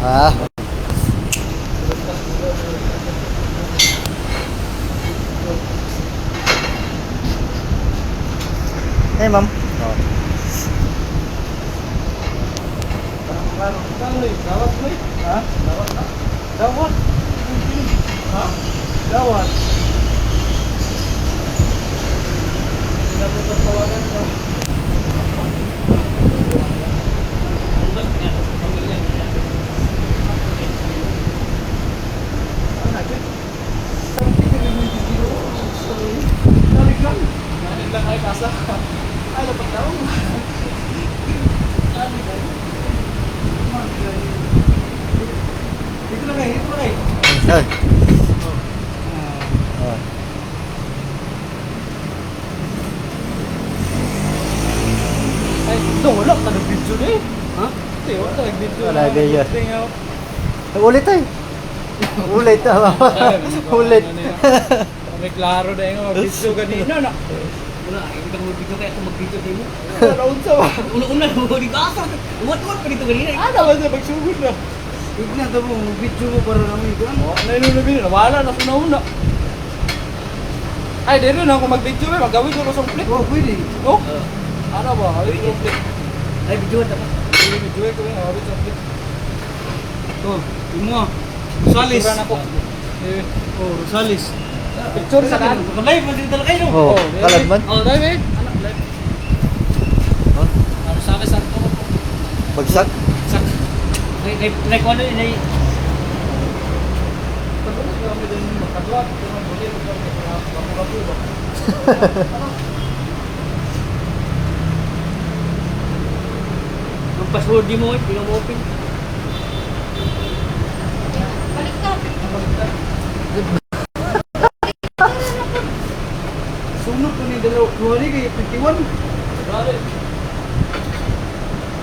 Ah. Eh, ma'am. Oh. Dawat mo eh. Ha? Dawat na. Dawat. Ha? Dawat. Pinapatawagan ko. Lang ay kasa. Ay, dapat daw. Dito lang kayo, dito lang kayo. Ay. Ay, ito wala ka nag-video na eh. Ha? Ito wala ka nag-video Wala, video. Tingnan. Ulit ay. Ulit. Ulit. May klaro na yung video kanina na. Wala, hindi ka mag-video kaya ako mag-video kayo. Wala, unsa ba? Una-una, hindi ka asa. Umat-umat pa dito kanina. Ano ba sa pagsugod na? Huwag na ito mo, mag-video mo para namin ito. Oh, nainulubin na. Wala na una-una. Ay, di rin ako mag-video eh. Mag-gawin ko sa flip. Oh, pwede. Oh? Ano ba? Gawin ko flip. Ay, video ka pa. Video ko yung gawin sa flip. Oh, yun mo. Salis. Picturean ako. Oh, Salis. Picture sa kan. Live, mandito talaga kayo. Oh, kaladman. Oh, live eh. Anak, live. Huh? Ano sa akin, sakto ko. Bagsak. Sak. Like, ano yun, ay... Ang password di mo eh, hindi mo open. Sunod ko ni dalaw. Luwali kay 51. Luwali.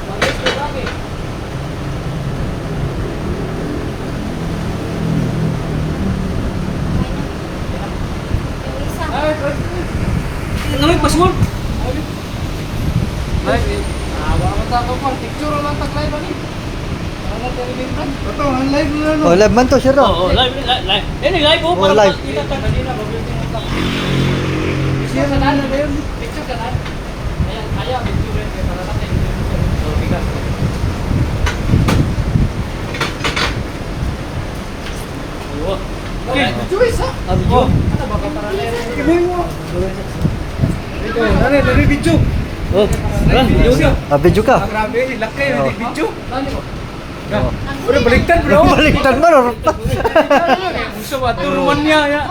Malis ko lagi. Ay, Ano yung password? live eh. Wala man ta ko picture lang taglay ba ni? Wala television. Ito, ang live na no. Oh, live man to, sir. Oo, live. Yan, live po. Oh, live. Kita ta kanina mabuting ang tak. Picture sa nan ba yun? Picture sa nan. Ayan, ayaw picture rin para natin. Oh, bigas. Oo. Okay, choice ha. Oh. Ano ba ka para lere? Ibig mo. Ito, nari video. Oh. Video ka. Ah, video ka. Ah, grabe, laki Oh. yung video. Ano mo? Oh. Bro, baliktad bro. Baliktad man, oh. Gusto ba turuan niya ya?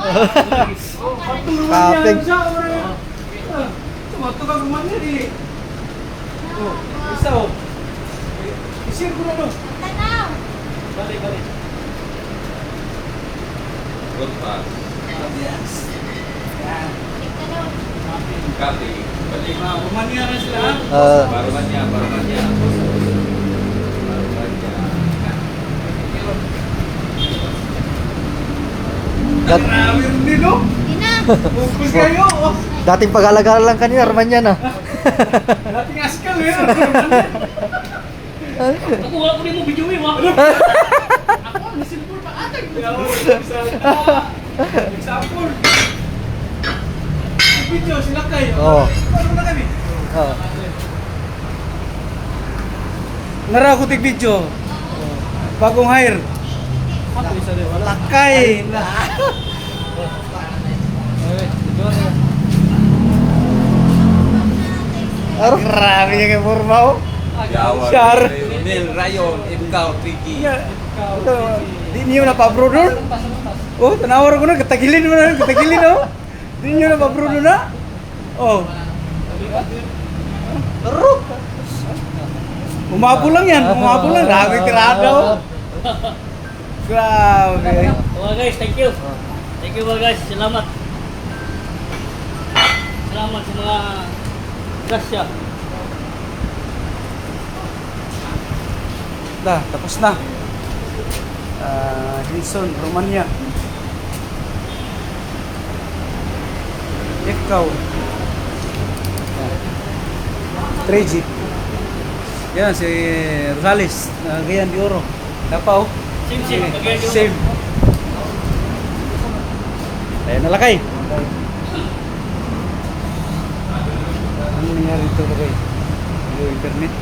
Oh, turuan niya Kapig. siya. Tumato ka guman niya di. Oh, isa oh. Isir ko na no. Balik, balik. Good pass. Yes. Yan. Copy. Balik. Guman niya na sila. Ah, Baruman niya, baruman niya. Baruman niya. dat- Grabe yung nilo. Focus kayo. Oh. dating pag-alagala lang kanina, Arman yan, ah. Dating askal eh. Ako wala ko rin mo video eh, wa. Ako, nasimple pa atag. Example. Video sila kayo. Oo. Paano na kami? Oh. Nara ko tig video. Bagong hire. Lakay. Aro. Grabe yung forma oh. Yawa. Char. Nil, Rayon, Ikaw, Tricky. Di niyo na pa bro doon? Oh, tanawar ko na, katagilin mo na, katagilin oh. Di niyo na pa bro doon na? Oh. Aro. Umabo lang yan, umabo lang. Grabe tirada oh. Grabe. Mga guys, thank you. Thank you mga guys, salamat. Salamat sa mga grasya. Tapos na. Hilson, Romania. Ikaw. Trejit. Yan, si Rosales. Gayan de Oro. Napaw. Same. Same. Ayan na lakay. Ano nangyari ito lakay? Yung internet.